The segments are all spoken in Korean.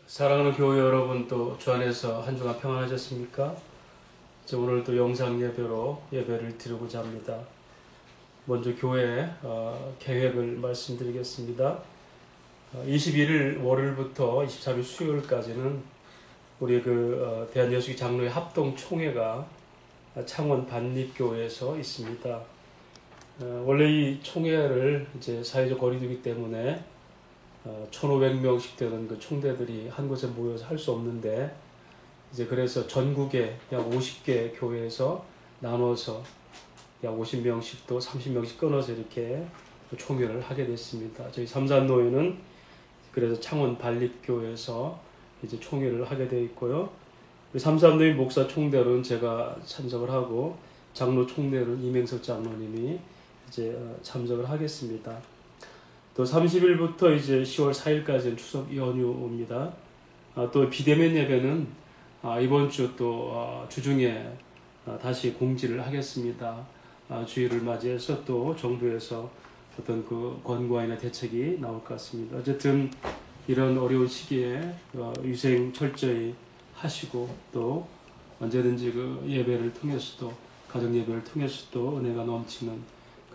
사랑하는 교회 여러분, 또 주 안에서 한 주간 평안하셨습니까? 이제 오늘 또 영상 예배로 예배를 드리고자 합니다. 먼저 교회 계획을 말씀드리겠습니다. 21일 월요일부터 24일 수요일까지는 우리 대한예수교 장로회 합동총회가 창원 반립교회에서 있습니다. 원래 이 총회를 이제 사회적 거리두기 때문에 1,500명씩 되는 그 총대들이 한 곳에 모여서 할 수 없는데, 이제 그래서 전국에 약 50개 교회에서 나눠서 약 50명씩 또 30명씩 끊어서 이렇게 총회를 하게 됐습니다. 저희 삼산노회는 그래서 창원 반립교회에서 이제 총회를 하게 되어 있고요. 삼산노회 목사 총대로는 제가 참석을 하고, 장로 총대로는 이명석 장로님이 이제 참석을 하겠습니다. 또 30일부터 이제 10월 4일까지는 추석 연휴입니다. 또 비대면 예배는 이번 주 또 주중에 다시 공지를 하겠습니다. 주일을 맞이해서 또 정부에서 어떤 그 권고안이나 대책이 나올 것 같습니다. 어쨌든 이런 어려운 시기에 위생 철저히 하시고, 또 언제든지 그 예배를 통해서도, 가정 예배를 통해서도 은혜가 넘치는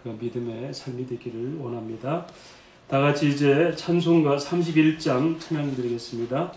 그런 믿음의 삶이 되기를 원합니다. 다 같이 이제 찬송가 31장 찬양 드리겠습니다.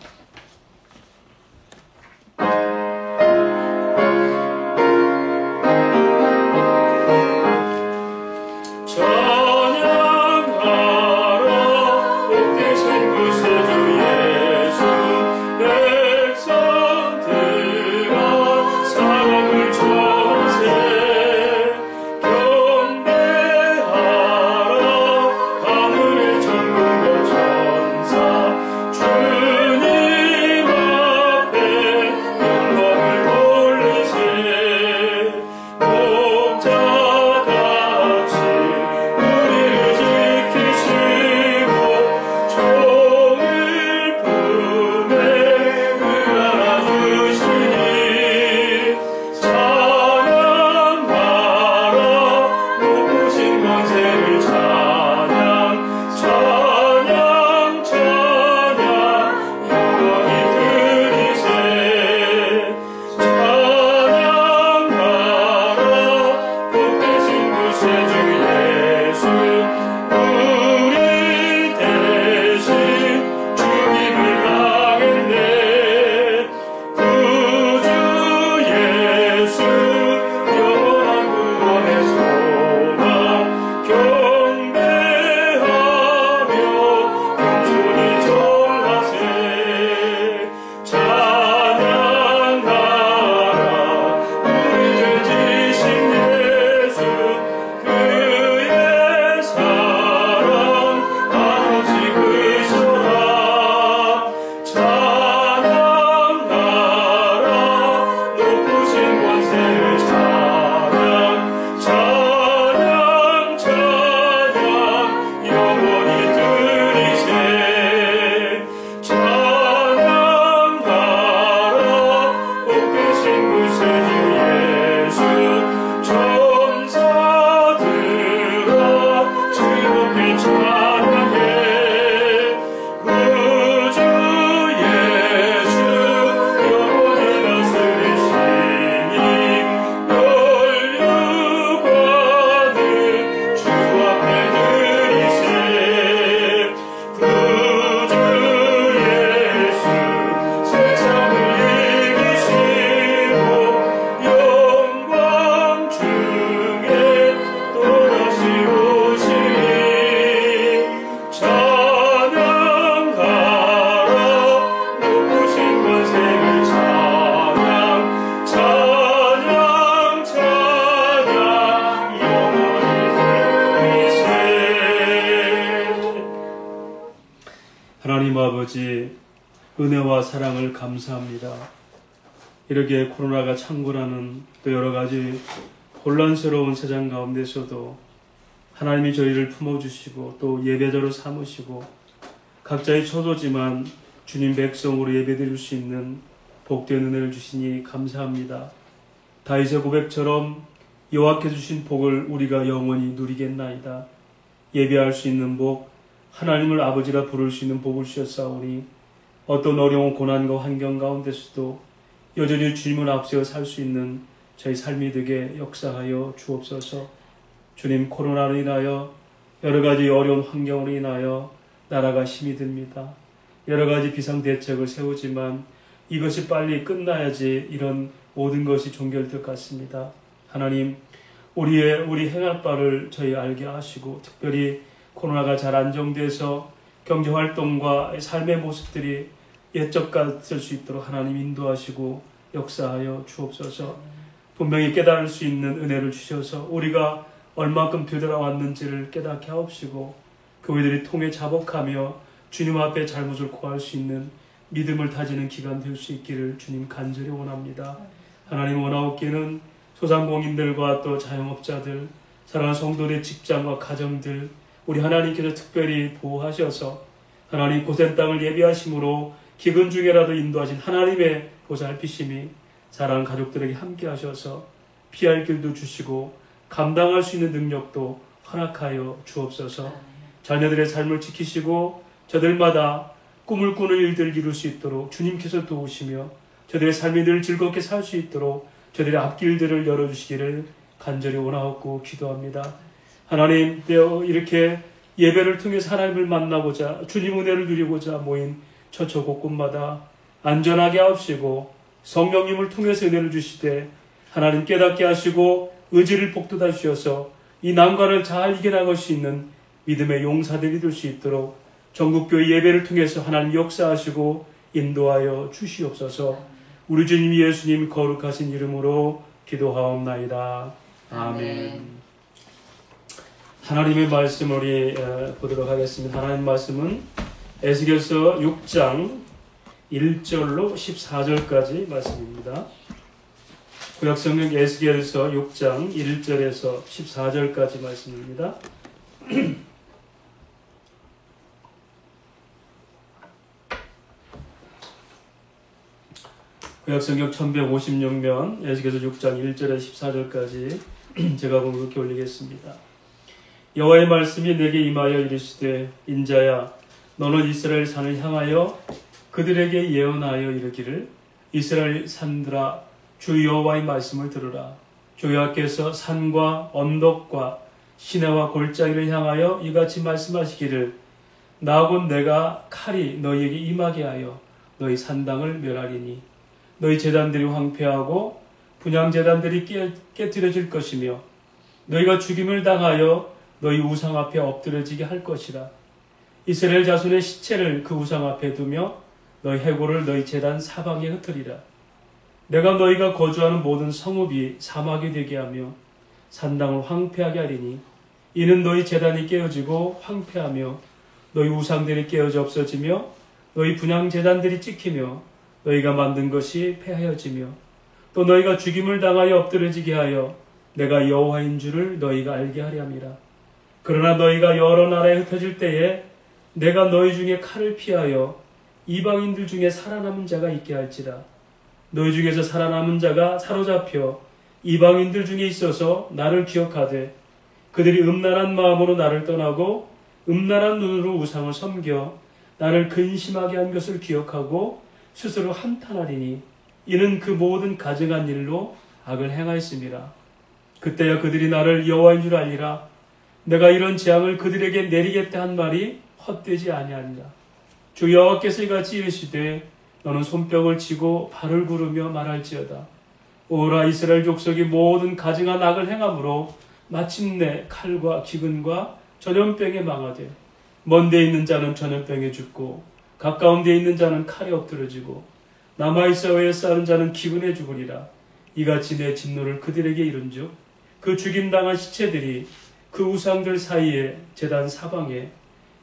하나님 아버지, 은혜와 사랑을 감사합니다. 이렇게 코로나가 창궐하는 또 여러 가지 혼란스러운 세상 가운데서도 하나님이 저희를 품어주시고 또 예배자로 삼으시고 각자의 처소지만 주님 백성으로 예배드릴 수 있는 복된 은혜를 주시니 감사합니다. 다윗의 고백처럼 여호와께 주신 복을 우리가 영원히 누리겠나이다. 예배할 수 있는 복, 하나님을 아버지라 부를 수 있는 복을 주셨사오니 어떤 어려운 고난과 환경 가운데서도 여전히 주님을 앞세워 살 수 있는 저희 삶이 되게 역사하여 주옵소서. 주님, 코로나로 인하여 여러 가지 어려운 환경으로 인하여 나라가 힘이 듭니다. 여러 가지 비상대책을 세우지만 이것이 빨리 끝나야지 이런 모든 것이 종결될 것 같습니다. 하나님, 우리 행할 바를 저희 알게 하시고, 특별히 코로나가 잘 안정돼서 경제활동과 삶의 모습들이 옛적 같을 수 있도록 하나님 인도하시고 역사하여 주옵소서. 분명히 깨달을 수 있는 은혜를 주셔서 우리가 얼마큼 되돌아왔는지를 깨닫게 하옵시고, 교회들이 통해 자복하며 주님 앞에 잘못을 고할 수 있는 믿음을 다지는 기간 될 수 있기를 주님 간절히 원합니다. 하나님, 원하옵기는 소상공인들과 또 자영업자들, 사랑하는 성도들의 직장과 가정들, 우리 하나님께서 특별히 보호하셔서 하나님 고센 땅을 예비하심으로 기근 중에라도 인도하신 하나님의 보살피심이 사랑하는 가족들에게 함께 하셔서 피할 길도 주시고 감당할 수 있는 능력도 허락하여 주옵소서. 자녀들의 삶을 지키시고 저들마다 꿈을 꾸는 일들을 이룰 수 있도록 주님께서 도우시며 저들의 삶이 늘 즐겁게 살 수 있도록 저들의 앞길들을 열어주시기를 간절히 원하옵고 기도합니다. 하나님, 이렇게 예배를 통해서 하나님을 만나고자 주님 은혜를 누리고자 모인 처처 곳곳마다 안전하게 하옵시고 성령님을 통해서 은혜를 주시되 하나님 깨닫게 하시고 의지를 복돋아 주셔서 이 난관을 잘 이겨나갈 수 있는 믿음의 용사들이 될 수 있도록 전국교회 예배를 통해서 하나님 역사하시고 인도하여 주시옵소서. 우리 주님 예수님 거룩하신 이름으로 기도하옵나이다. 아멘. 하나님의 말씀 우리 보도록 하겠습니다. 하나님의 말씀은 에스겔서 6장 1절로 14절까지 말씀입니다. 구약성경 에스겔서 6장 1절에서 14절까지 말씀입니다. 구약성경 1156면 에스겔서 6장 1절에서 14절까지 제가 봉독해 올리겠습니다. 여호와의 말씀이 내게 임하여 이르시되 인자야, 너는 이스라엘 산을 향하여 그들에게 예언하여 이르기를 이스라엘 산들아, 주 여호와의 말씀을 들으라. 주 여호와께서 산과 언덕과 시내와 골짜기를 향하여 이같이 말씀하시기를 나 곧 내가 칼이 너희에게 임하게 하여 너희 산당을 멸하리니 너희 제단들이 황폐하고 분향 제단들이 깨뜨려질 것이며 너희가 죽임을 당하여 너희 우상 앞에 엎드려지게 할 것이라. 이스라엘 자손의 시체를 그 우상 앞에 두며 너희 해골을 너희 제단 사방에 흩으리라. 내가 너희가 거주하는 모든 성읍이 사막이 되게 하며 산당을 황폐하게 하리니 이는 너희 제단이 깨어지고 황폐하며 너희 우상들이 깨어져 없어지며 너희 분향 제단들이 찍히며 너희가 만든 것이 폐하여지며 또 너희가 죽임을 당하여 엎드려지게 하여 내가 여호와인 줄을 너희가 알게 하려 함이라. 그러나 너희가 여러 나라에 흩어질 때에 내가 너희 중에 칼을 피하여 이방인들 중에 살아남은 자가 있게 할지라. 너희 중에서 살아남은 자가 사로잡혀 이방인들 중에 있어서 나를 기억하되 그들이 음란한 마음으로 나를 떠나고 음란한 눈으로 우상을 섬겨 나를 근심하게 한 것을 기억하고 스스로 한탄하리니 이는 그 모든 가증한 일로 악을 행하였음이라. 그때야 그들이 나를 여호와인 줄 알리라. 내가 이런 재앙을 그들에게 내리겠다 한 말이 헛되지 아니하니라. 주 여호와께서 이같이 이르시되 너는 손뼉을 치고 발을 구르며 말할지어다. 오라, 이스라엘 족속이 모든 가증한 악을 행함으로 마침내 칼과 기근과 전염병에 망하되 먼 데 있는 자는 전염병에 죽고 가까운 데 있는 자는 칼에 엎드러지고 남아있어 외에 싸는 자는 기근에 죽으리라. 이같이 내 진노를 그들에게 이른즉 그 죽임당한 시체들이 그 우상들 사이에 제단 사방에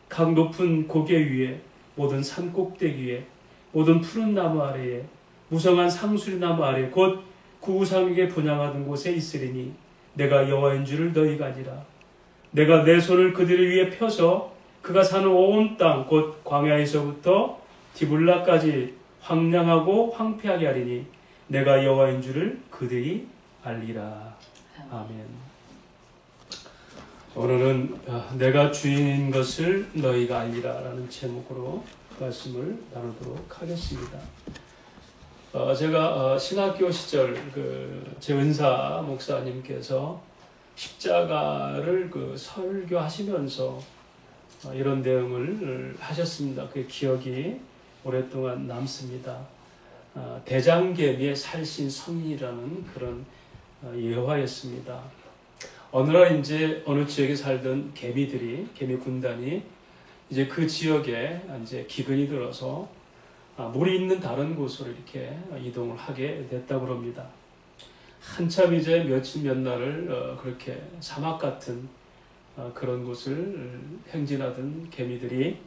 각 높은 고개 위에 모든 산 꼭대기에 모든 푸른 나무 아래에 무성한 상수리 나무 아래 곧 그 우상에게 분향하던 곳에 있으리니 내가 여호와인 줄을 너희가 아니라. 내가 내 손을 그들을 위해 펴서 그가 사는 온 땅 곧 광야에서부터 디블라까지 황량하고 황폐하게 하리니 내가 여호와인 줄을 그들이 알리라. 아멘. 오늘은 내가 주인인 것을 너희가 알리라 라는 제목으로 말씀을 나누도록 하겠습니다. 제가 신학교 시절 제 은사 목사님께서 십자가를 설교하시면서 이런 내용을 하셨습니다. 그 기억이 오랫동안 남습니다. 대장개미의 살신 성인이라는 그런 예화였습니다. 어느 날 이제 어느 지역에 살던 개미 군단이 이제 그 지역에 이제 기근이 들어서 물이 있는 다른 곳으로 이렇게 이동을 하게 됐다고 합니다. 한참 이제 며칠 몇 날을 그렇게 사막 같은 그런 곳을 행진하던 개미들이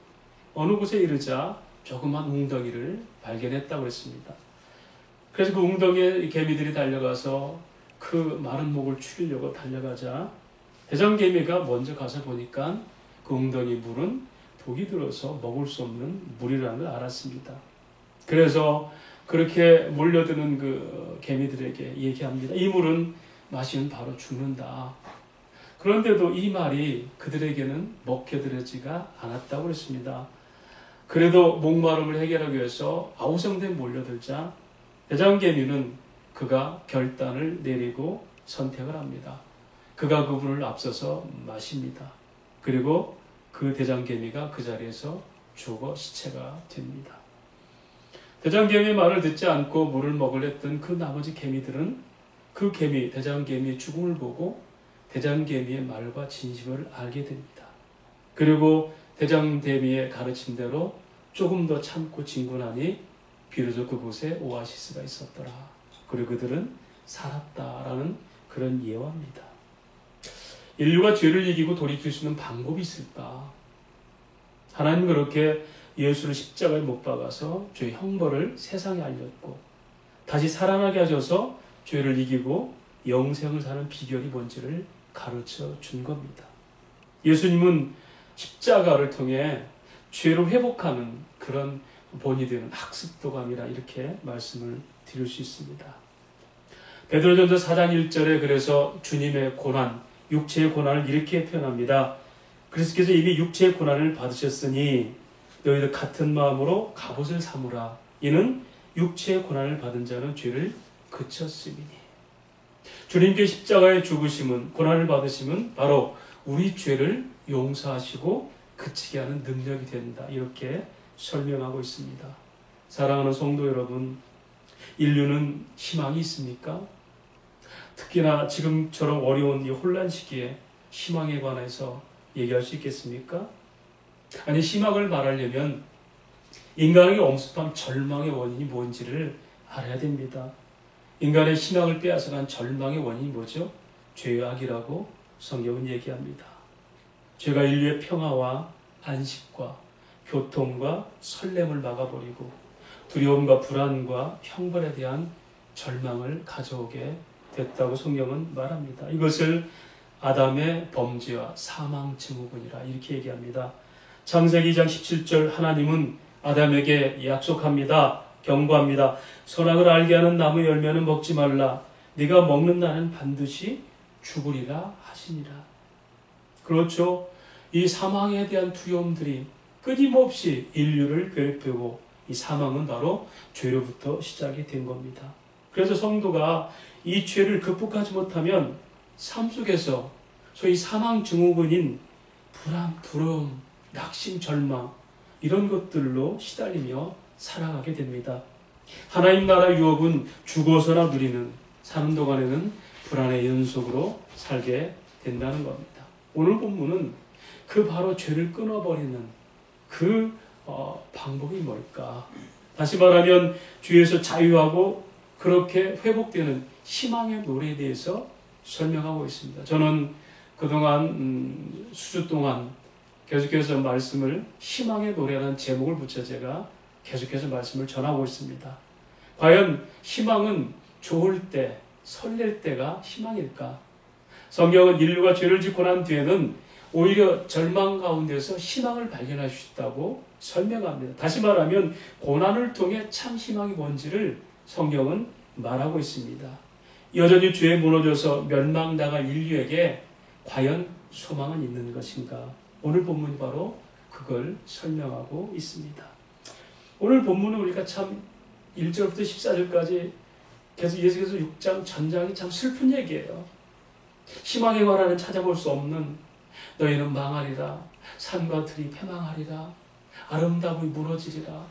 어느 곳에 이르자 조그만 웅덩이를 발견했다고 했습니다. 그래서 그 웅덩이에 개미들이 달려가서 그 마른 목을 추리려고 달려가자 대장개미가 먼저 가서 보니까 그 웅덩이 물은 독이 들어서 먹을 수 없는 물이라는 걸 알았습니다. 그래서 그렇게 몰려드는 그 개미들에게 얘기합니다. 이 물은 마시면 바로 죽는다. 그런데도 이 말이 그들에게는 먹혀들지가 않았다고 했습니다. 그래도 목마름을 해결하기 위해서 아우성대에 몰려들자 대장개미는 그가 결단을 내리고 선택을 합니다. 그가 그분을 앞서서 마십니다. 그리고 그 대장개미가 그 자리에서 죽어 시체가 됩니다. 대장개미의 말을 듣지 않고 물을 먹으려 했던 그 나머지 개미들은 그 대장개미의 죽음을 보고 대장개미의 말과 진심을 알게 됩니다. 그리고 대장개미의 가르침대로 조금 더 참고 진군하니 비로소 그곳에 오아시스가 있었더라. 그리고 그들은 살았다라는 그런 예화입니다. 인류가 죄를 이기고 돌이킬 수 있는 방법이 있을까? 하나님은 그렇게 예수를 십자가에 못 박아서 죄의 형벌을 세상에 알렸고 다시 살아나게 하셔서 죄를 이기고 영생을 사는 비결이 뭔지를 가르쳐 준 겁니다. 예수님은 십자가를 통해 죄를 회복하는 그런 본이 되는 학습도감이라 이렇게 말씀을 드릴 수 있습니다. 베드로전서 4장 1절에 그래서 주님의 고난, 육체의 고난을 이렇게 표현합니다. 그리스도께서 이미 육체의 고난을 받으셨으니 너희도 같은 마음으로 갑옷을 삼으라. 이는 육체의 고난을 받은 자는 죄를 그쳤음이니. 주님께 십자가의 죽으심은, 고난을 받으심은 바로 우리 죄를 용서하시고 그치게 하는 능력이 된다. 이렇게 설명하고 있습니다. 사랑하는 성도 여러분, 인류는 희망이 있습니까? 특히나 지금처럼 어려운 이 혼란 시기에 희망에 관해서 얘기할 수 있겠습니까? 아니, 희망을 말하려면 인간에게 엄습한 절망의 원인이 뭔지를 알아야 됩니다. 인간의 희망을 빼앗아간 절망의 원인이 뭐죠? 죄악이라고 성경은 얘기합니다. 죄가 인류의 평화와 안식과 교통과 설렘을 막아버리고 두려움과 불안과 형벌에 대한 절망을 가져오게 됐다고 성경은 말합니다. 이것을 아담의 범죄와 사망 증후군이라 이렇게 얘기합니다. 창세기 2장 17절 하나님은 아담에게 약속합니다. 경고합니다. 선악을 알게 하는 나무 열매는 먹지 말라. 네가 먹는 날은 반드시 죽으리라 하시니라. 그렇죠. 이 사망에 대한 두려움들이 끊임없이 인류를 괴롭히고 이 사망은 바로 죄로부터 시작이 된 겁니다. 그래서 성도가 이 죄를 극복하지 못하면 삶 속에서 소위 사망 증후군인 불안, 두려움, 낙심, 절망 이런 것들로 시달리며 살아가게 됩니다. 하나님 나라 유업은 죽어서나 누리는 사는 동안에는 불안의 연속으로 살게 된다는 겁니다. 오늘 본문은 그 바로 죄를 끊어버리는 그 방법이 뭘까? 다시 말하면 죄에서 자유하고 그렇게 회복되는 희망의 노래에 대해서 설명하고 있습니다. 저는 그동안 수주 동안 계속해서 말씀을 희망의 노래라는 제목을 붙여 제가 계속해서 말씀을 전하고 있습니다. 과연 희망은 좋을 때, 설렐 때가 희망일까? 성경은 인류가 죄를 짓고 난 뒤에는 오히려 절망 가운데서 희망을 발견할 수 있다고 설명합니다. 다시 말하면 고난을 통해 참 희망이 뭔지를 성경은 말하고 있습니다. 여전히 죄에 무너져서 멸망당할 인류에게 과연 소망은 있는 것인가? 오늘 본문이 바로 그걸 설명하고 있습니다. 오늘 본문은 우리가 참 1절부터 14절까지 계속 예수께서 6장 전장이 참 슬픈 얘기예요. 희망의 관한은 찾아볼 수 없는 너희는 망하리라. 산과 들이 패망하리라. 아름다움이 무너지리라.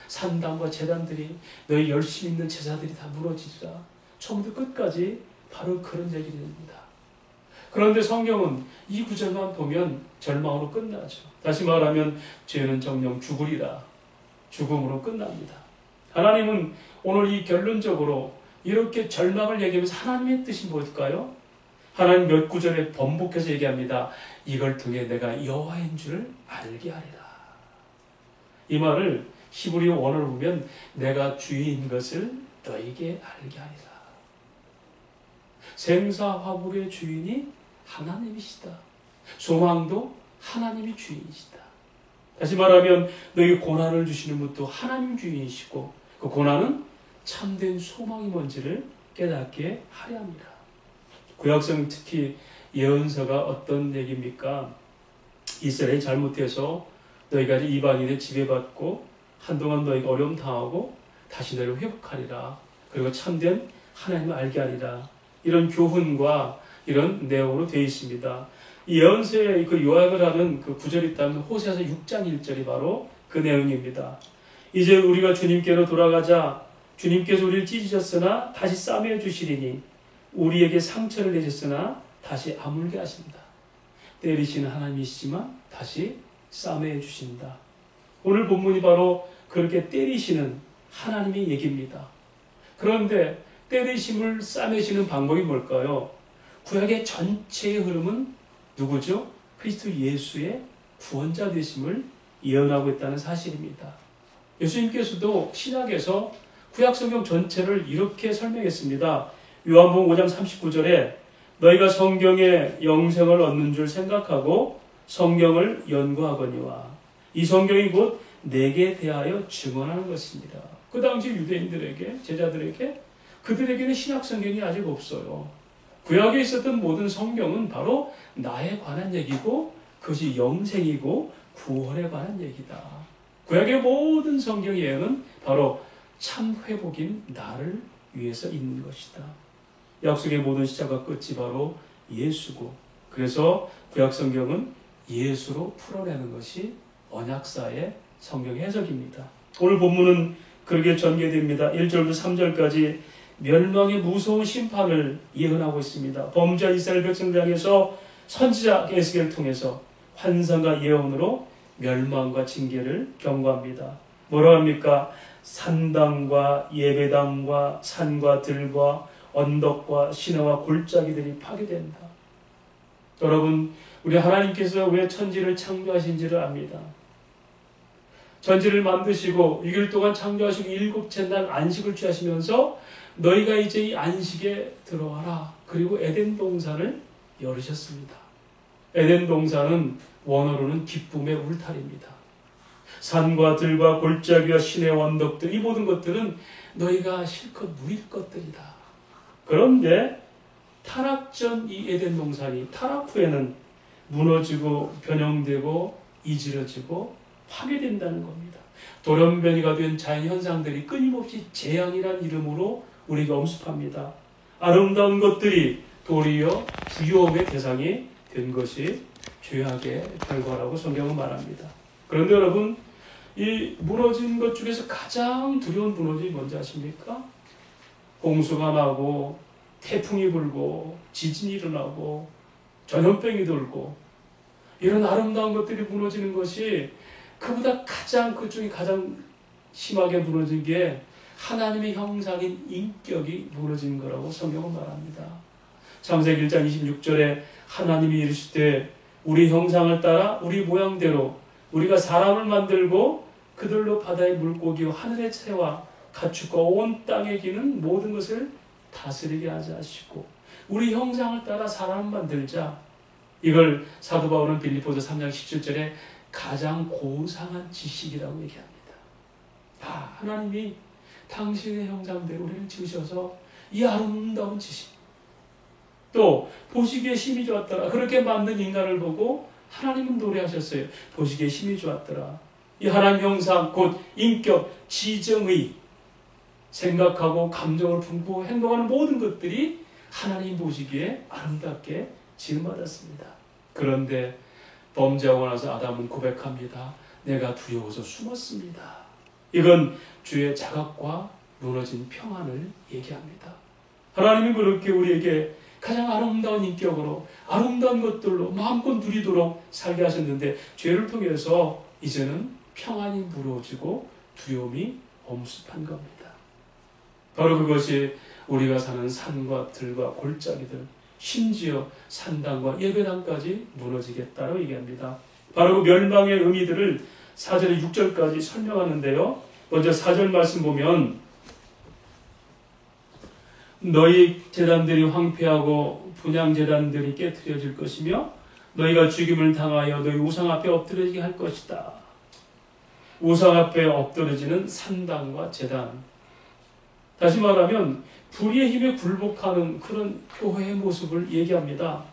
산당과 제단들이 너희 열심 있는 제사들이 다 무너지리라. 처음부터 끝까지 바로 그런 얘기를 합니다. 그런데 성경은 이 구절만 보면 절망으로 끝나죠. 다시 말하면 죄는 정령 죽으리라. 죽음으로 끝납니다. 하나님은 오늘 이 결론적으로 이렇게 절망을 얘기하면서 하나님의 뜻이 뭘까요? 하나님 몇 구절에 번복해서 얘기합니다. 이걸 통해 내가 여호와인 줄 알게 하리라. 이 말을 히브리어 원어로 보면 내가 주인 것을 너에게 알게 하리라. 생사화복의 주인이 하나님이시다. 소망도 하나님이 주인이시다. 다시 말하면 너희 고난을 주시는 분도 하나님 주인이시고 그 고난은 참된 소망이 뭔지를 깨닫게 하려 합니다. 구약성 특히 예언서가 어떤 얘기입니까? 이스라엘이 잘못해서 너희가 이방인의 지배받고 한동안 너희가 어려움 당하고 다시 너희를 회복하리라. 그리고 참된 하나님을 알게 하리라. 이런 교훈과 이런 내용으로 되어 있습니다. 이 예언서에 그 요약을 하는 그 구절이 있다면 호세아서 6장 1절이 바로 그 내용입니다. 이제 우리가 주님께로 돌아가자. 주님께서 우리를 찢으셨으나 다시 싸매어 주시리니 우리에게 상처를 내셨으나 다시 아물게 하신다. 때리시는 하나님이시지만 다시 싸매어 주신다. 오늘 본문이 바로 그렇게 때리시는 하나님의 얘기입니다. 그런데 때리심을 싸매시는 방법이 뭘까요? 구약의 전체의 흐름은 누구죠? 그리스도 예수의 구원자 되심을 예언하고 있다는 사실입니다. 예수님께서도 신약에서 구약 성경 전체를 이렇게 설명했습니다. 요한복음 5장 39절에 너희가 성경의 영생을 얻는 줄 생각하고 성경을 연구하거니와 이 성경이 곧 내게 대하여 증언하는 것입니다. 그 당시 유대인들에게, 제자들에게 그들에게는 신약 성경이 아직 없어요. 구약에 있었던 모든 성경은 바로 나에 관한 얘기고 그것이 영생이고 구원에 관한 얘기다. 구약의 모든 성경 예언은 바로 참 회복인 나를 위해서 있는 것이다. 약속의 모든 시작과 끝이 바로 예수고 그래서 구약 성경은 예수로 풀어내는 것이 언약사의 성경 해석입니다. 오늘 본문은 그렇게 전개됩니다. 1절부터 3절까지 멸망의 무서운 심판을 예언하고 있습니다. 범죄한 이스라엘 백성들 향해서 선지자 에스겔을 통해서 환상과 예언으로 멸망과 징계를 경고합니다. 뭐라고 합니까? 산당과 예배당과 산과 들과 언덕과 시내와 골짜기들이 파괴된다. 여러분, 우리 하나님께서 왜 천지를 창조하신지를 압니다. 천지를 만드시고 6일 동안 창조하시고 일곱째 날 안식을 취하시면서 너희가 이제 이 안식에 들어와라. 그리고 에덴 동산을 열으셨습니다. 에덴 동산은 원어로는 기쁨의 울타리입니다. 산과 들과 골짜기와 시내 언덕들 이 모든 것들은 너희가 실컷 누릴 것들이다. 그런데 타락 전 이 에덴 동산이 타락 후에는 무너지고 변형되고 이지러지고 파괴된다는 겁니다. 돌연변이가 된 자연현상들이 끊임없이 재앙이라는 이름으로 우리에게 엄습합니다. 아름다운 것들이 도리어 부유함의 대상이 된 것이 죄악의 결과라고 성경은 말합니다. 그런데 여러분, 이 무너진 것 중에서 가장 두려운 무너짐이 뭔지 아십니까? 홍수가 나고 태풍이 불고 지진이 일어나고 전염병이 돌고 이런 아름다운 것들이 무너지는 것이 그보다 그 중에 가장 심하게 무너진 게 하나님의 형상인 인격이 무너진 거라고 성경은 말합니다. 창세기 1장 26절에 하나님이 이르시되 우리 형상을 따라 우리 모양대로 우리가 사람을 만들고 그들로 바다의 물고기와 하늘의 새와 가축과 온 땅에 기는 모든 것을 다스리게 하자 하시고 우리 형상을 따라 사람을 만들자. 이걸 사도 바울은 빌립보서 3장 17절에 가장 고상한 지식이라고 얘기합니다. 하나님이 당신의 형상대로 우리를 지으셔서 이 아름다운 지식 또 보시기에 심히 좋았더라. 그렇게 만든 인간을 보고 하나님은 노래하셨어요. 보시기에 심히 좋았더라. 이 하나님 형상 곧 인격, 지정의 생각하고 감정을 품고 행동하는 모든 것들이 하나님 보시기에 아름답게 지음받았습니다. 그런데 범죄하고 나서 아담은 고백합니다. 내가 두려워서 숨었습니다. 이건 주의 자각과 무너진 평안을 얘기합니다. 하나님은 그렇게 우리에게 가장 아름다운 인격으로 아름다운 것들로 마음껏 누리도록 살게 하셨는데 죄를 통해서 이제는 평안이 무너지고 두려움이 엄습한 겁니다. 바로 그것이 우리가 사는 산과 들과 골짜기들, 심지어 산당과 예배당까지 무너지겠다고 얘기합니다. 바로 그 멸망의 의미들을 4절에 6절까지 설명하는데요. 먼저 4절 말씀 보면 너희 제단들이 황폐하고 분향 제단들이 깨트려질 것이며 너희가 죽임을 당하여 너희 우상 앞에 엎드러지게 할 것이다. 우상 앞에 엎드러지는 산당과 제단. 다시 말하면 불의의 힘에 굴복하는 그런 교회의 모습을 얘기합니다.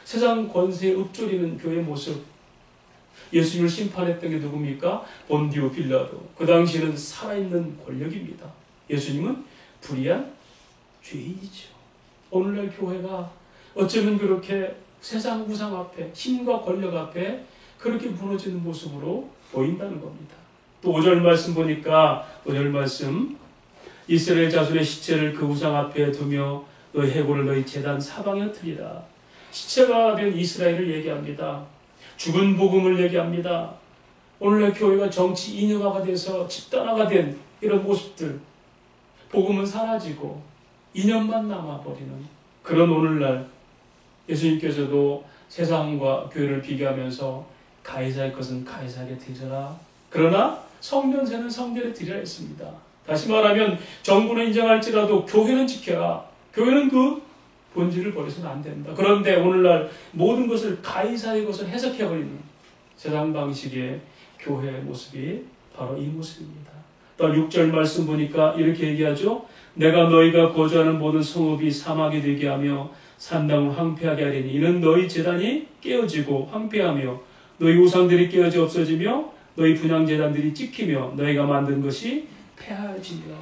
세상 권세에 읊조리는 교회의 모습. 예수님을 심판했던 게 누굽니까? 본디오 빌라도. 그 당시에는 살아있는 권력입니다. 예수님은 불의한 죄인이죠. 오늘날 교회가 어쩌면 그렇게 세상 우상 앞에, 힘과 권력 앞에 그렇게 무너지는 모습으로 보인다는 겁니다. 또 5절 말씀 보니까 5절 말씀 이스라엘 자손의 시체를 그 우상 앞에 두며 너희 해골을 너희 제단 사방에 흩으리라. 시체가 된 이스라엘을 얘기합니다. 죽은 복음을 얘기합니다. 오늘날 교회가 정치 이념화가 돼서 집단화가 된 이런 모습들, 복음은 사라지고 이념만 남아버리는 그런 오늘날 예수님께서도 세상과 교회를 비교하면서 가이사의 것은 가이사에게 드리라. 그러나 성전세는 성전에 드리라 했습니다. 다시 말하면 정부는 인정할지라도 교회는 지켜라. 교회는 그 본질을 버려서는 안 된다. 그런데 오늘날 모든 것을 가이사의 것을 해석해버리는 세상 방식의 교회의 모습이 바로 이 모습입니다. 또 6절 말씀 보니까 이렇게 얘기하죠. 내가 너희가 거주하는 모든 성읍이 사막이 되게 하며 산당을 황폐하게 하리니 이는 너희 제단이 깨어지고 황폐하며 너희 우상들이 깨어져 없어지며 너희 분향 제단들이 찍히며 너희가 만든 것이 폐하여지며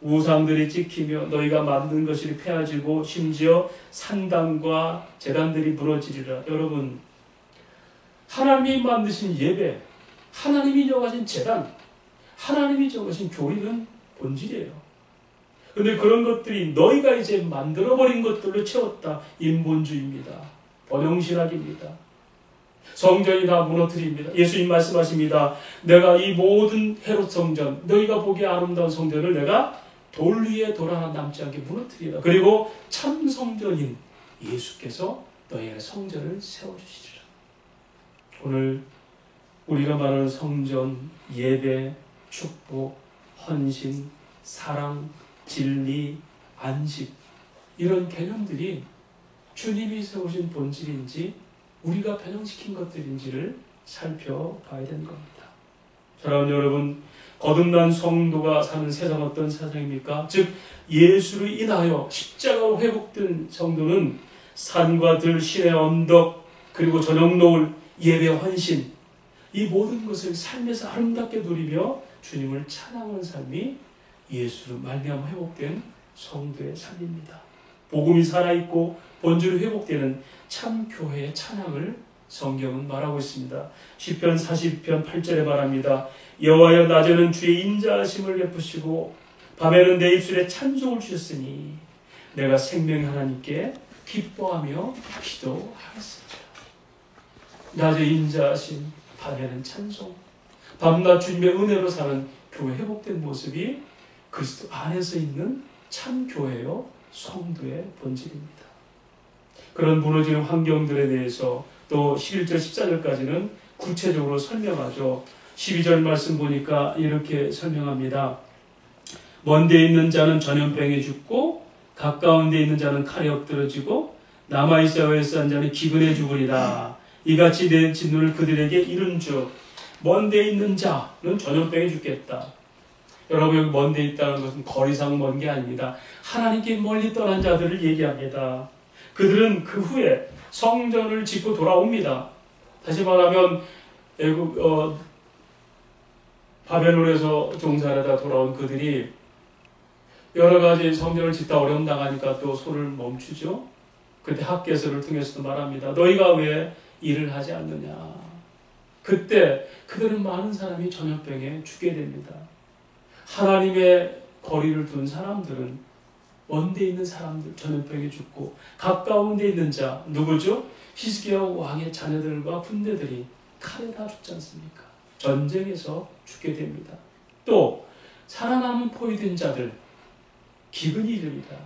우상들이 찍히며 너희가 만든 것이 폐하여지고 심지어 산당과 제단들이 무너지리라. 여러분, 하나님이 만드신 예배, 하나님이 정하신 제단, 하나님이 정하신 교리는 본질이에요. 그런데 그런 것들이 너희가 이제 만들어버린 것들로 채웠다. 인본주의입니다. 번영신학입니다. 성전이 다 무너뜨립니다. 예수님 말씀하십니다. 내가 이 모든 헤롯 성전, 너희가 보기에 아름다운 성전을 내가 돌 위에 돌 하나 남지 않게 무너뜨리라. 그리고 참 성전인 예수께서 너희의 성전을 세워주시리라. 오늘 우리가 말하는 성전, 예배, 축복, 헌신, 사랑, 진리, 안식 이런 개념들이 주님이 세우신 본질인지 우리가 변형시킨 것들인지를 살펴봐야 되는 겁니다. 사랑하는 여러분, 거듭난 성도가 사는 세상 어떤 세상입니까? 즉 예수로 인하여 십자가로 회복된 성도는 산과 들, 신의 언덕, 그리고 저녁 노을, 예배, 헌신 이 모든 것을 삶에서 아름답게 누리며 주님을 찬양하는 삶이 예수로 말미암아 회복된 성도의 삶입니다. 복음이 살아있고 본질이 회복되는 참 교회의 찬양을 성경은 말하고 있습니다. 시편 40편 8절에 말합니다. 여호와여 낮에는 주의 인자하심을 베푸시고 밤에는 내 입술에 찬송을 주셨으니 내가 생명의 하나님께 기뻐하며 기도하겠습니다. 낮에 인자하심, 밤에는 찬송, 밤낮 주님의 은혜로 사는 교회 회복된 모습이 그리스도 안에서 있는 참 교회요 성도의 본질입니다. 그런 무너지는 환경들에 대해서 또 11절 14절까지는 구체적으로 설명하죠. 12절 말씀 보니까 이렇게 설명합니다. 먼 데 있는 자는 전염병에 죽고 가까운 데 있는 자는 칼에 엎드러지고 남아있어야 한 자는 기근에 죽으리라. 이같이 내 진노를 그들에게 이른즉 먼 데 있는 자는 전염병에 죽겠다. 여러분, 여기 먼 데 있다는 것은 거리상 먼 게 아닙니다. 하나님께 멀리 떠난 자들을 얘기합니다. 그들은 그 후에 성전을 짓고 돌아옵니다. 다시 말하면 바벨론에서 종살하다 돌아온 그들이 여러 가지 성전을 짓다 어려움 당하니까 또 손을 멈추죠. 그때 학개서를 통해서도 말합니다. 너희가 왜 일을 하지 않느냐. 그때 그들은 많은 사람이 전염병에 죽게 됩니다. 하나님의 거리를 둔 사람들은 먼데 있는 사람들 전염병에 죽고 가까운 데 있는 자 누구죠? 히스기야 왕의 자녀들과 군대들이 칼에 다 죽지 않습니까? 전쟁에서 죽게 됩니다. 또 살아남은 포위된 자들 기근이 이릅니다.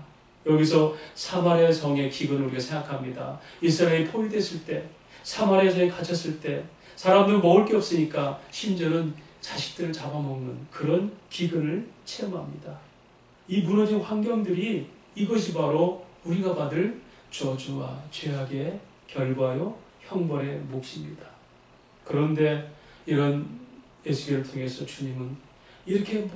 여기서 사마리아 성의 기근을 우리가 생각합니다. 이스라엘이 포위됐을 때 사마리아 성에 갇혔을 때 사람들 먹을 게 없으니까 심지어는 자식들을 잡아먹는 그런 기근을 체험합니다. 이 무너진 환경들이 이것이 바로 우리가 받을 저주와 죄악의 결과요 형벌의 몫입니다. 그런데 이런 에스겔을 통해서 주님은 이렇게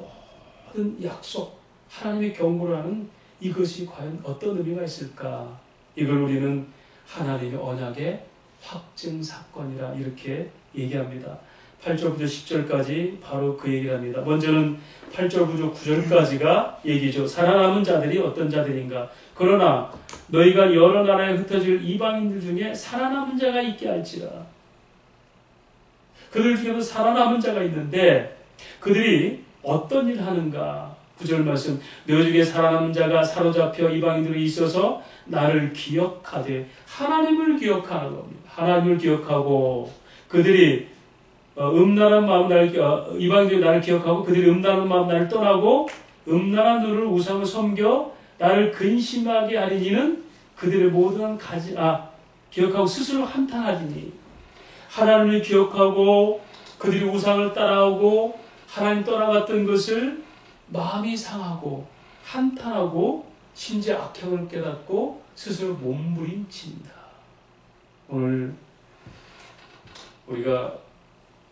모든 약속 하나님의 경고를 하는 이것이 과연 어떤 의미가 있을까? 이걸 우리는 하나님의 언약의 확증 사건이라 이렇게 얘기합니다. 8절부터 10절까지 바로 그 얘기를 합니다. 먼저는 8절부터 9절까지가 얘기죠. 살아남은 자들이 어떤 자들인가? 그러나 너희가 여러 나라에 흩어질 이방인들 중에 살아남은 자가 있게 할지라. 그들 중에도 살아남은 자가 있는데 그들이 어떤 일을 하는가? 9절 말씀. 너 중에 살아남은 자가 사로잡혀 이방인들이 있어서 나를 기억하되 하나님을 기억하는 겁니다. 하나님을 기억하고 그들이 음란한 마음 이방인들이 나를 기억하고 그들이 음란한 마음 나를 떠나고 음란한 눈을 우상을 섬겨 나를 근심하게 하린 이는 그들의 모든 기억하고 스스로 한탄하리니 하나님을 기억하고 그들이 우상을 따라오고 하나님 떠나갔던 것을 마음이 상하고 한탄하고 심지어 악행을 깨닫고 스스로 몸부림친다. 오늘 우리가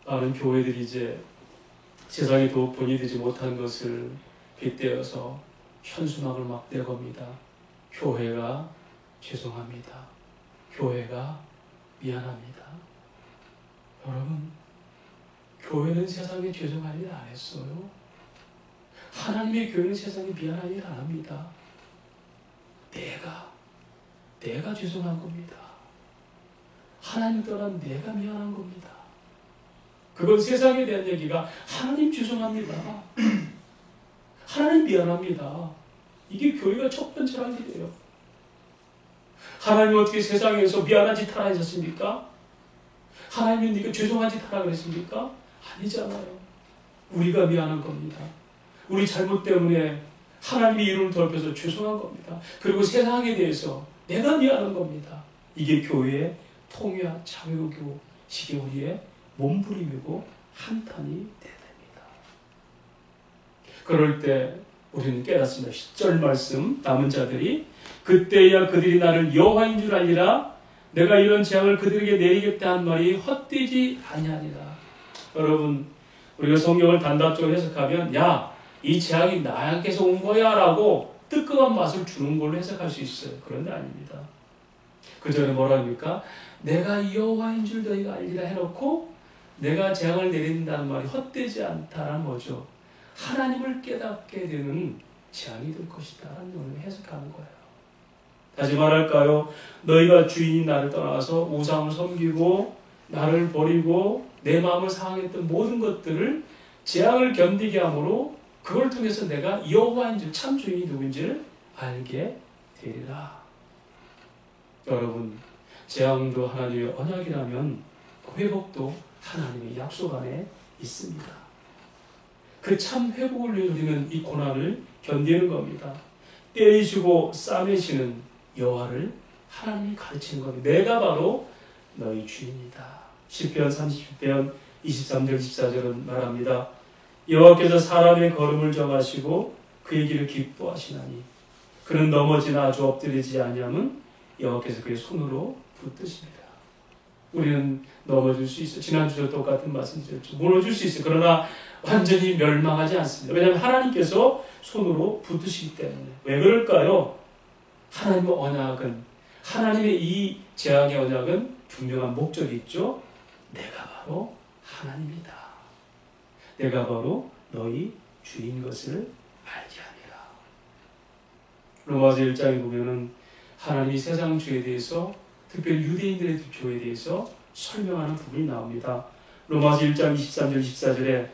많은 교회들이 이제 세상에 본이 되지 못한 것을 빗대어서 현수막을 막 내겁니다. 교회가 죄송합니다. 교회가 미안합니다. 여러분, 교회는 세상에 죄송할 일 안 했어요. 하나님의 교회는 세상에 미안할 일 안 합니다. 내가 죄송한 겁니다. 하나님 떠난 내가 미안한 겁니다. 그건 세상에 대한 얘기가 하나님 죄송합니다. 하나님 미안합니다. 이게 교회가 첫 번째 할 일이에요. 하나님 어떻게 세상에서 미안한 짓 하라 하셨습니까? 하나님은 네가 죄송한 짓 하라 그랬습니까? 아니잖아요. 우리가 미안한 겁니다. 우리 잘못 때문에 하나님의 이름을 더럽혀서 죄송한 겁니다. 그리고 세상에 대해서 내가 미안한 겁니다. 이게 교회의 통회와 자유교식의 우리의 몸부림이고 한탄이 돼야 됩니다. 그럴 때 우리는 깨닫습니다. 10절 말씀 남은 자들이 그때야 그들이 나를 여호와인 줄 알리라. 내가 이런 재앙을 그들에게 내리겠다 한 말이 헛되지 아니하니라. 여러분, 우리가 성경을 단답적으로 해석하면 이 재앙이 나에게서 온 거야 라고 뜨끔한 맛을 주는 걸로 해석할 수 있어요. 그런데 아닙니다. 그 전에 뭐라 합니까? 내가 여호와인 줄 너희가 알리라 해놓고 내가 재앙을 내린다는 말이 헛되지 않다라는 거죠. 하나님을 깨닫게 되는 재앙이 될 것이다 라는 의미로 해석하는 거예요. 다시 말할까요? 너희가 주인이 나를 떠나서 우상을 섬기고 나를 버리고 내 마음을 상하게 했던 모든 것들을 재앙을 견디게 함으로 그걸 통해서 내가 여호와인 줄 참 주인이 누구인지를 알게 되리라. 여러분, 재앙도 하나님의 언약이라면 회복도 하나님의 약속 안에 있습니다. 그 참 회복을 위해 우리는 이 고난을 견디는 겁니다. 때리시고 싸매시는 여호와를 하나님이 가르치는 겁니다. 내가 바로 너희 주인이다. 시편 30편 23절 24절은 말합니다. 여호와께서 사람의 걸음을 정하시고 그의 길을 기뻐하시나니 그는 넘어지나 아주 엎드리지 아니함은 여호와께서 그의 손으로 붙드십니다. 우리는 넘어질 수 있어요. 지난주도 똑같은 말씀 드렸죠. 무너질 수 있어요. 그러나 완전히 멸망하지 않습니다. 왜냐하면 하나님께서 손으로 붙드시기 때문에. 왜 그럴까요? 하나님의 언약은, 하나님의 이 재앙의 언약은 분명한 목적이 있죠. 내가 바로 하나님이다. 내가 바로 너희 주인 것을 알게 하리라. 로마서 1장에 보면은 하나님이 세상 죄에 대해서, 특별히 유대인들의 죄에 대해서 설명하는 부분이 나옵니다. 로마서 1장 23절 24절에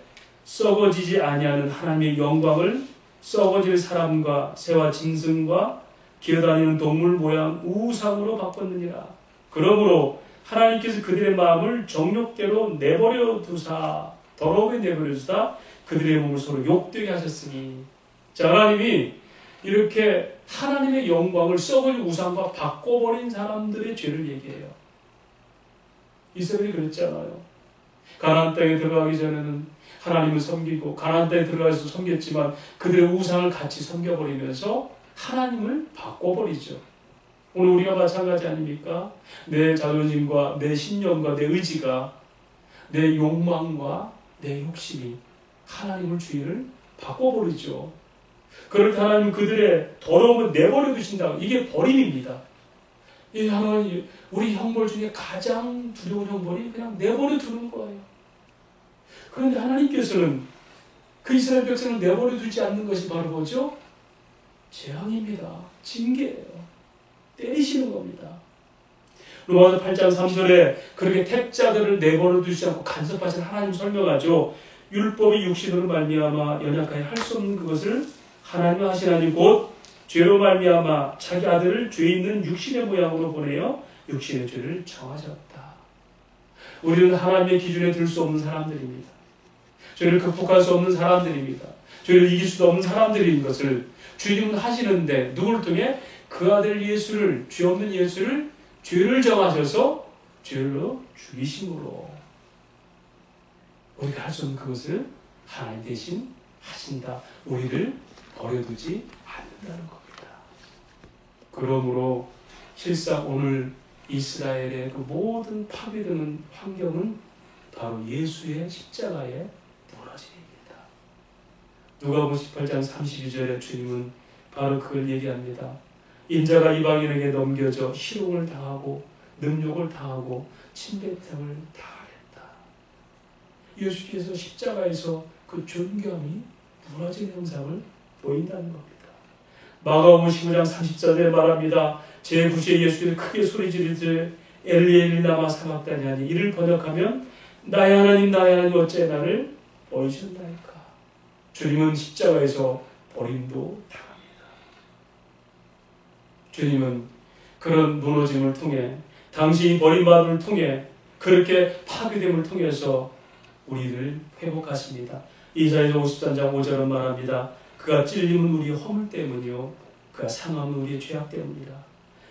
썩어지지 아니하는 하나님의 영광을 썩어질 사람과 새와 짐승과 기어다니는 동물 모양 우상으로 바꿨느니라. 그러므로 하나님께서 그들의 마음을 정욕대로 내버려 두사, 더러우게 내버려 두사 그들의 몸을 서로 욕되게 하셨으니. 자, 하나님이 이렇게 하나님의 영광을 썩을 우상과 바꿔버린 사람들의 죄를 얘기해요. 이스라엘이 그랬잖아요. 가나안 땅에 들어가기 전에는 하나님을 섬기고 가나안 땅에 들어가서 섬겼지만 그들의 우상을 같이 섬겨버리면서 하나님을 바꿔버리죠. 오늘 우리가 마찬가지 아닙니까? 내 자존심과 내 신념과 내 의지가, 내 욕망과 내 욕심이 하나님을 주인을 바꿔버리죠. 그럴 때 하나님은 그들의 더러움을 내버려 두신다. 이게 버림입니다. 이 하나님, 우리 형벌 중에 가장 두려운 형벌이 그냥 내버려 두는 거예요. 그런데 하나님께서는 그 이스라엘 백성을 내버려 두지 않는 것이 바로 뭐죠? 재앙입니다. 징계예요. 때리시는 겁니다. 로마서 8장 3절에 그렇게 택자들을 내버려 두지 않고 간섭하신 하나님 설명하죠. 율법이 육신으로 말미암아 연약하여 할 수 없는 그것을 하나님 하시나니 곧 죄로 말미암아 자기 아들을 죄 있는 육신의 모양으로 보내어 육신의 죄를 정하셨다. 우리는 하나님의 기준에 들 수 없는 사람들입니다. 죄를 극복할 수 없는 사람들입니다. 죄를 이길 수도 없는 사람들인 것을 주님은 하시는데 누구를 통해? 그 아들 예수를, 죄 없는 예수를 죄를 정하셔서 죄로 죽이심으로 우리가 할 수 없는 그것을 하나님 대신 하신다. 우리를 버려두지 않는다는 겁니다. 그러므로 실상 오늘 이스라엘의 그 모든 파괴되는 환경은 바로 예수의 십자가에 무너짐입니다. 누가복음 18장 32절에 주님은 바로 그걸 얘기합니다. 인자가 이방인에게 넘겨져 희롱을 당하고 능욕을 당하고 침뱉음을 당하였다. 예수께서 십자가에서 그 존경이 무너진 형상을 보인다는 겁니다. 마가복음 15장 34절에 말합니다. 제9시에 예수께서 크게 소리 지르되 엘리 엘리 라마 사박다니 하니 이를 번역하면 나의 하나님 나의 하나님 어찌 나를 버리셨나이까. 주님은 십자가에서 버림도 당합니다. 주님은 그런 무너짐을 통해 당신이 버림받음을 통해 그렇게 파괴됨을 통해서 우리를 회복하십니다. 이사야서 53장 5절은 말합니다. 그가 찔림은 우리의 허물 때문이요 그가 상함은 우리의 죄악 때문이라.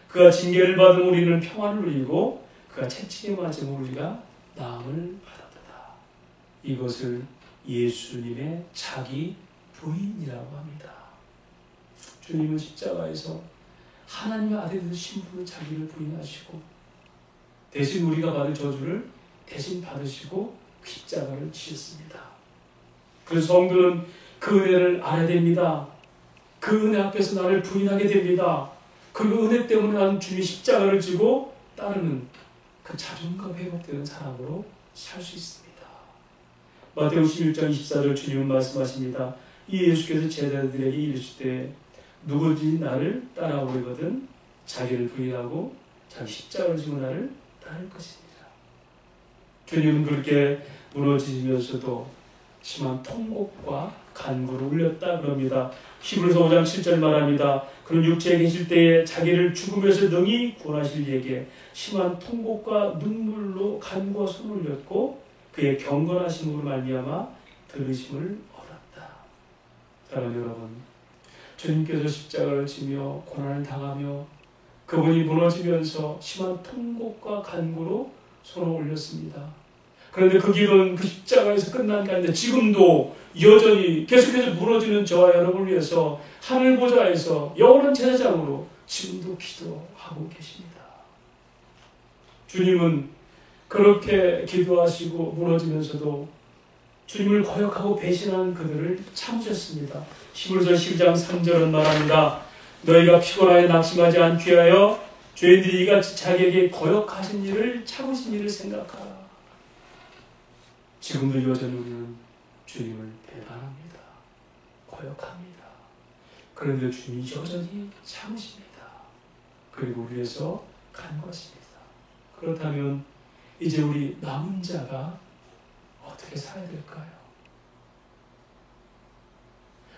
그가 징계를 받은 우리는 평안을 누리고 그가 채찍에 맞은 우리가 나음을 받았다. 이것을 예수님의 자기 부인이라고 합니다. 주님은 십자가에서 하나님의 아들의 신분을 자기를 부인하시고 대신 우리가 받을 저주를 대신 받으시고 십자가를 지셨습니다. 그래서 성도는 그 은혜를 알아야 됩니다. 그 은혜 앞에서 나를 부인하게 됩니다. 그 은혜 때문에 나는 주님의 십자가를 지고 따르는 그 자존감 회복되는 사람으로 살 수 있습니다. 마태복음 11장 24절 주님은 말씀하십니다. 이 예수께서 제자들에게 이르시되 누구든지 나를 따라오려거든 자기를 부인하고 자기 십자가를 지고 나를 따를 것입니다. 주님은 그렇게 무너지면서도 심한 통곡과 간구를 울렸다 그럽니다. 히브리서 5장 7절 말합니다. 그는 육체에 계실 때에 자기를 죽음에서 능히 구원하실 이에게 심한 통곡과 눈물로 간구와 손을 올렸고 그의 경건하심으로 말미암아 들으심을 얻었다. 사랑하는 여러분, 주님께서 십자가를 지며 고난을 당하며 그분이 무너지면서 심한 통곡과 간구로 손을 올렸습니다. 그런데 그 길은 그 십자가에서 끝난 게 아닌데 지금도 여전히 계속해서 무너지는 저와 여러분을 위해서 하늘 보좌에서 영원한 제사장으로 지금도 기도하고 계십니다. 주님은 그렇게 기도하시고 무너지면서도 주님을 거역하고 배신하는 그들을 참으셨습니다. 히브리서 10장 3절은 말합니다. 너희가 피곤하여 낙심하지 않기 위하여 죄인들이 이같이 자기에게 거역하신 일을 참으신 일을 생각하라. 지금도 여전히 우리는 주님을 배반합니다. 거역합니다. 그런데 주님이 여전히 참으십니다. 그리고 위해서 간 것입니다. 그렇다면 이제 우리 남은 자가 어떻게 살아야 될까요?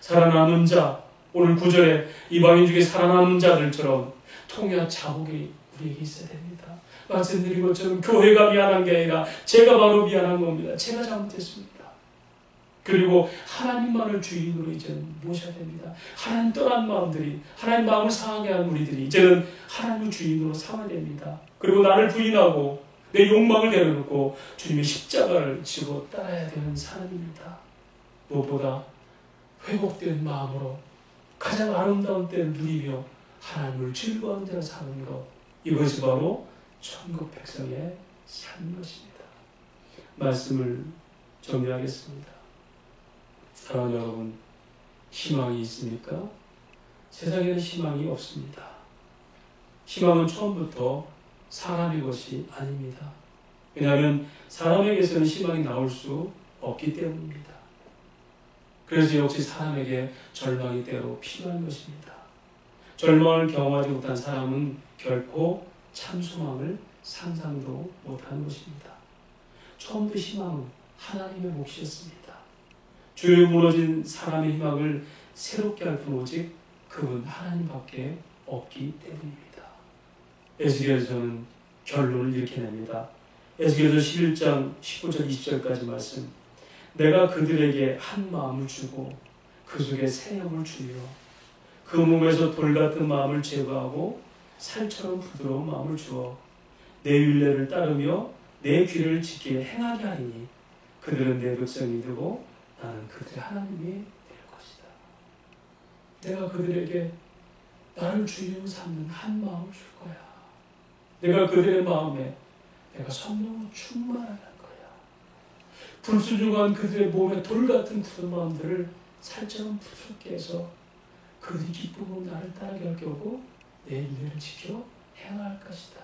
살아남은 자, 오늘 9절에 이방인 중에 살아남은 자들처럼 통회와 자복이 우리에게 있어야 됩니다. 말씀드린 것처럼 교회가 미안한 게 아니라 제가 바로 미안한 겁니다. 제가 잘못했습니다. 그리고 하나님만을 주인으로 이제는 모셔야 됩니다. 하나님 떠난 마음들이, 하나님 마음을 상하게 한 우리들이 이제는 하나님을 주인으로 삼아야 됩니다. 그리고 나를 부인하고 내 욕망을 내려놓고 주님의 십자가를 지고 따라야 되는 사람입니다. 무엇보다 회복된 마음으로 가장 아름다운 때를 누리며 하나님을 즐거워하는 대로 사는 것, 이것이 바로 천국 백성의 삶인 것입니다. 말씀을 정리하겠습니다. 사랑하는 여러분, 희망이 있습니까? 세상에는 희망이 없습니다. 희망은 처음부터 사람의 것이 아닙니다. 왜냐하면 사람에게서는 희망이 나올 수 없기 때문입니다. 그래서 역시 사람에게 절망이 때로 필요한 것입니다. 절망을 경험하지 못한 사람은 결코 참 소망을 상상도 못하는 것입니다. 처음부터 희망은 하나님의 몫이었습니다. 주에 무너진 사람의 희망을 새롭게 할 뿐 오직 그분 하나님밖에 없기 때문입니다. 에스겔서는 결론을 이렇게 냅니다. 에스겔서 11장 19절 20절까지 말씀. 내가 그들에게 한 마음을 주고 그 속에 새 영을 주며 그 몸에서 돌 같은 마음을 제거하고 살처럼 부드러운 마음을 주어 내 율례를 따르며 내 귀를 지키게 행하게 하리니 그들은 내 백성이 되고 나는 그들의 하나님이 될 것이다. 내가 그들에게 나를 주인으로 삼는 한 마음을 줄 거야. 내가 그들의 마음에 내가 성령으로 충만하게 할 거야. 불순종한 그들의 몸에 돌 같은 푸른 마음들을 살처럼 부드럽게 해서 그들이 기쁘고 나를 따르게 할 거고 내 율례를 지켜 행할 것이다.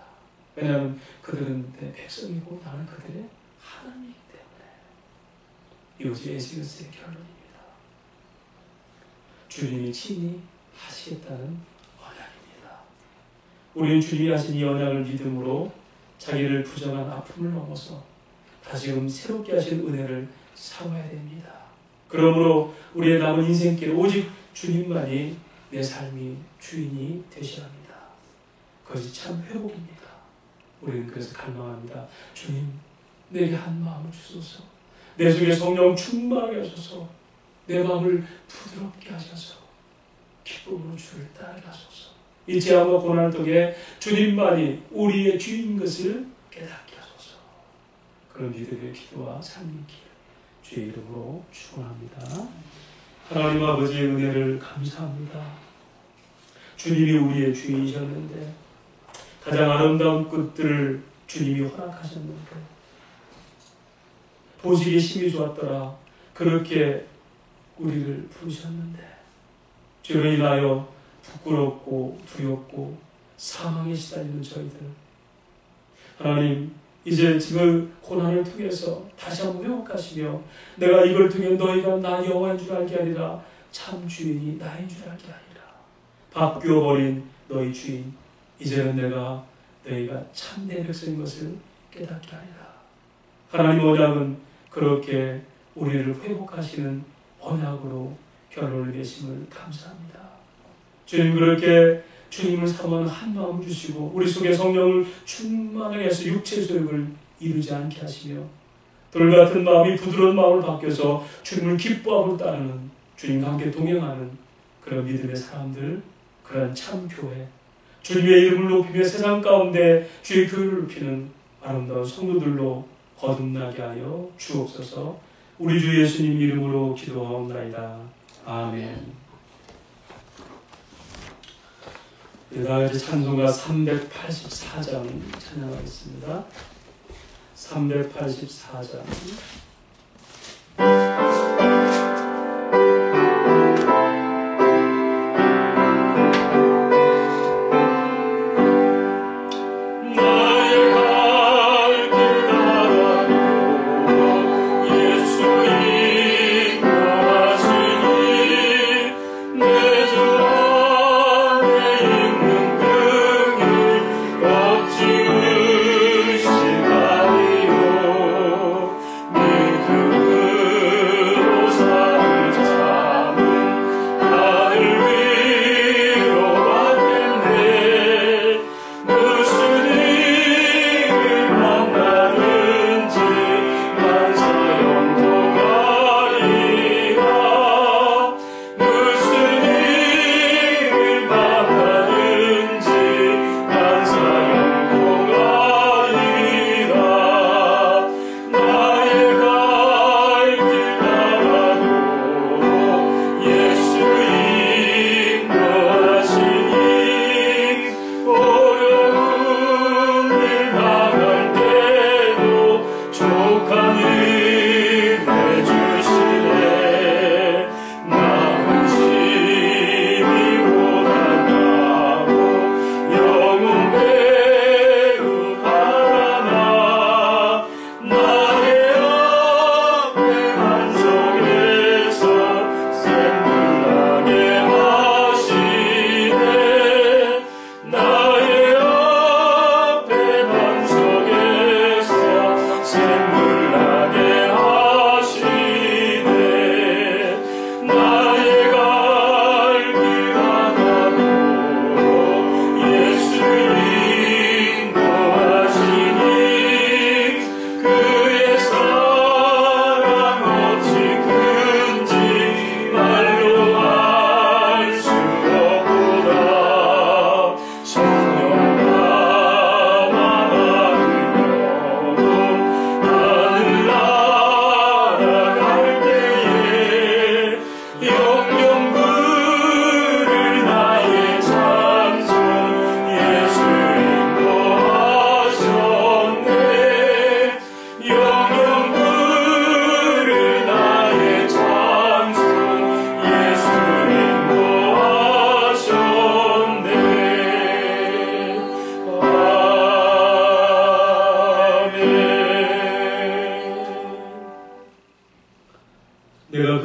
왜냐하면 그들은 내 백성이고 나는 그들의 하나님이기 때문에. 이것이 에스겔서의 결론입니다. 주님이 친히 하시겠다는 언약입니다. 우리는 주님이 하신 이 언약을 믿음으로 자기를 부정한 아픔을 넘어서 다시금 새롭게 하신 은혜를 사모해야 됩니다. 그러므로 우리의 남은 인생길 오직 주님만이 내 삶이 주인이 되셔야 합니다. 그것이 참 회복입니다. 우리는 그래서 갈망합니다. 주님, 내게 한 마음을 주소서. 내 속에 성령 충만하게 하소서. 내 마음을 부드럽게 하셔서 기쁨으로 주를 따르게 하소서. 이 죄악과 고난을 통해 주님만이 우리의 주인 것을 깨닫게 하소서. 그런 믿음의 기도와 삶의 길 주의 이름으로 축원합니다. 하나님 아버지의 은혜를 감사합니다. 주님이 우리의 주인이셨는데 가장 아름다운 끝들을 주님이 허락하셨는데 보시기에 힘이 좋았더라. 그렇게 우리를 부르셨는데 주로 인하여 부끄럽고 두렵고 사망에 시달리는 저희들, 하나님 이제 지금 고난을 통해서 다시 한번 회복하시며 내가 이걸 통해 너희가 나 여호와인 줄 알게 아니라 참 주인이 나인 줄 알게 아니라 바뀌어버린 너희 주인, 이제는 내가 너희가 참 내 백성인 것을 깨닫게 하리라. 하나님 언약은 그렇게 우리를 회복하시는 언약으로 결론을 내심을 감사합니다. 주님, 그렇게 주님을 삼아 한 마음 주시고 우리 속에 성령을 충만하게 해서 육체 소욕을 이루지 않게 하시며 돌같은 마음이 부드러운 마음으로 바뀌어서 주님을 기뻐하고 따르는, 주님과 함께 동행하는 그런 믿음의 사람들, 그런 참 교회, 주님의 이름을 높이며 세상 가운데 주의 교회를 높이는 아름다운 성도들로 거듭나게 하여 주옵소서. 우리 주 예수님 이름으로 기도하옵나이다. 아멘. 다같이 찬송가 384장 찬양하겠습니다. 384장. 나의 갈 길 따라 예수님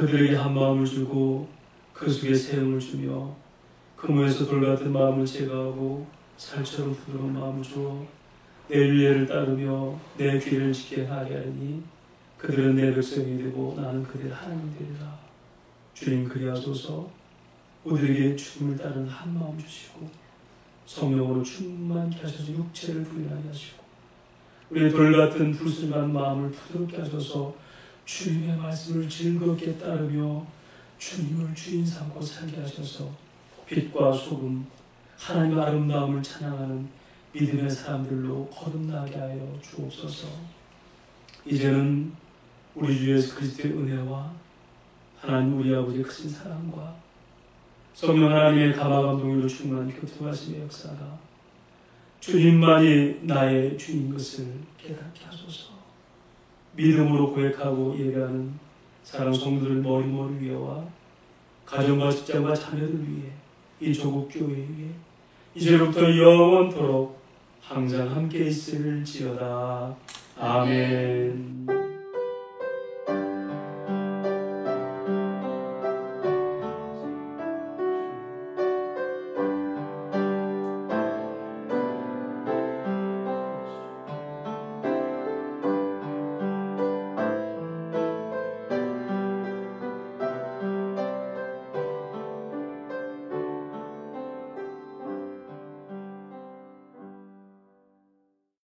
그들에게 한 마음을 주고 그 속에 세움을 주며 그 무에서 돌같은 마음을 제거하고 살처럼 부드러운 마음을 주어 내 윤례를 따르며 내 귀를 지켜 하게 하리니 그들은 내 백성이 되고 나는 그들의 하나님 되리라. 주님 그리하소서. 우리에게 주님을 따르는 한 마음 주시고 성령으로 충만케 하셔서 육체를 부인하게 하시고 우리의 돌같은 불순한 마음을 부드럽게 하셔서 주님의 말씀을 즐겁게 따르며 주님을 주인 삼고 살게 하셔서 빛과 소금 하나님의 아름다움을 찬양하는 믿음의 사람들로 거듭나게 하여 주옵소서. 이제는 우리 주 예수 그리스도의 은혜와 하나님 우리 아버지의 크신 사랑과 성령 하나님의 감화감동으로 충만한 교통하심의 역사가 주님만이 나의 주인 것을 깨닫게 하소서. 믿음으로 고백하고 예배하는 사랑 성도들 머리머리 위에와 가정과 직장과 자녀들 위해 이 조국 교회 위에 이제부터 영원토록 항상 함께 있을지어다. 아멘.